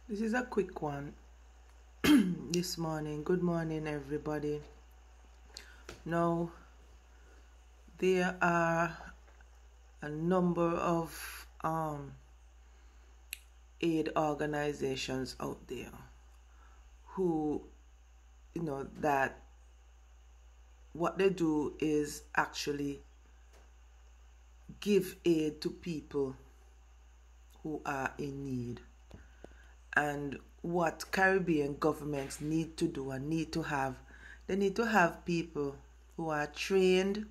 This is a quick one this morning. Good morning, everybody. Now, there are a number of aid organizations out there who, that what they do is actually give aid to people who are in need. And what Caribbean governments need to do and need to have, they need to have people who are trained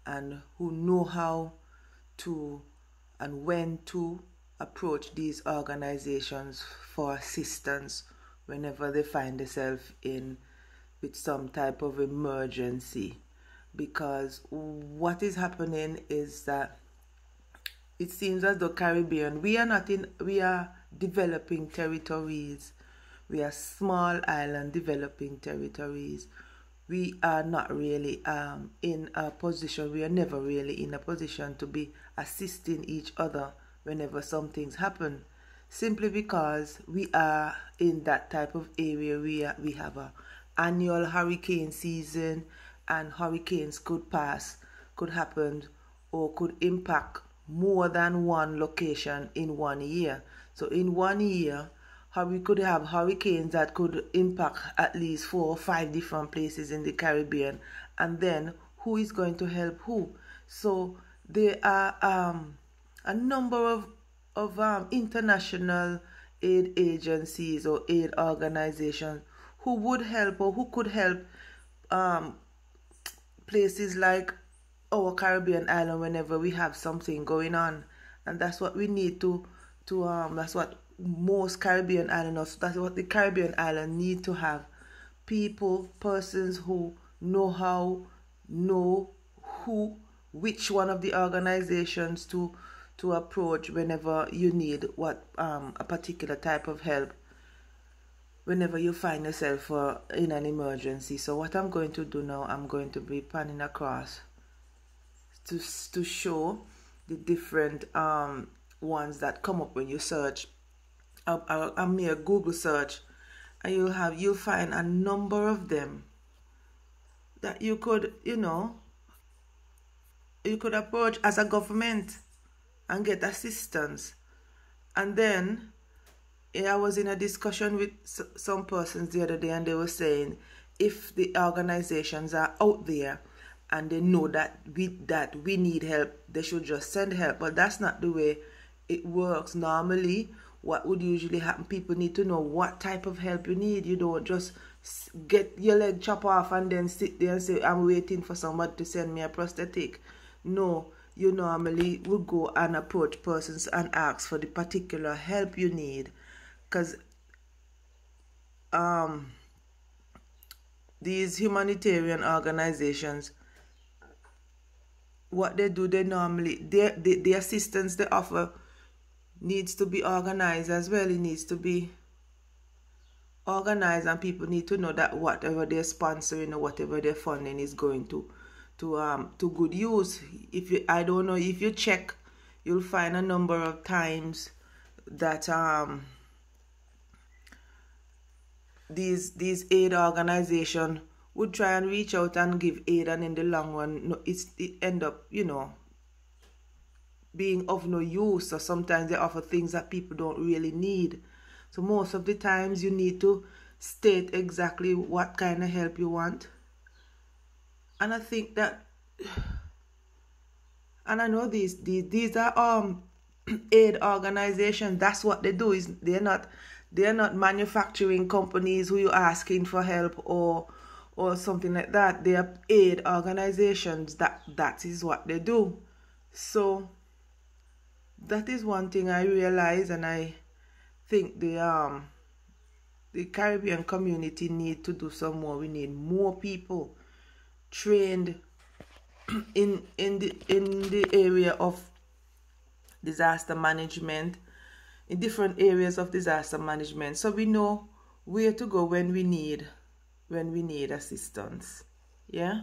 and who know how to and when to approach these organizations for assistance whenever they find themselves in with some type of emergency. Because what is happening is that it seems as though Caribbean, we are developing territories. We are small island developing territories. We are not really in a position, we are never really in a position to be assisting each other whenever some things happen. Simply because we are in that type of area. We have a annual hurricane season, and hurricanes could happen or could impact more than one location in 1 year. So in 1 year, we could have hurricanes that could impact at least 4 or 5 different places in the Caribbean. And then who is going to help who? So there are a number of international aid agencies or aid organizations who would help or who could help places like our Caribbean island whenever we have something going on. And that's what we need to that's what most Caribbean islands, that's what the Caribbean island need to have. Persons who know which one of the organizations to approach whenever you need a particular type of help, whenever you find yourself in an emergency. So what I'm going to do now, I'm going to be panning across to show the different ones that come up when you search a mere Google search, and you'll find a number of them that you could approach as a government and get assistance. And then I was in a discussion with some persons the other day, and they were saying if the organizations are out there and they know that we need help, they should just send help. But that's not the way it works. Normally, what would usually happen, people need to know what type of help you need. You don't just get your leg chopped off and then sit there and say, I'm waiting for somebody to send me a prosthetic. No, you normally would go and approach persons and ask for the particular help you need. Because these humanitarian organizations, what they do, they normally, the assistance they offer needs to be organized as well. It needs to be organized, and people need to know that whatever they're sponsoring or whatever they're funding is going to good use. I don't know, if you check, you'll find a number of times that these aid organizations would try and reach out and give aid, and in the long run, it end up, being of no use. Or sometimes they offer things that people don't really need. So most of the times you need to state exactly what kind of help you want. And I think that, and I know these are aid organizations. That's what they do. Is they're not manufacturing companies who you're asking for help or something like that. They are aid organizations. That is what they do. So that is one thing I realize, and I think the Caribbean community need to do some more. We need more people trained in the area of disaster management, in different areas of disaster management, so we know where to go when we need assistance. Yeah.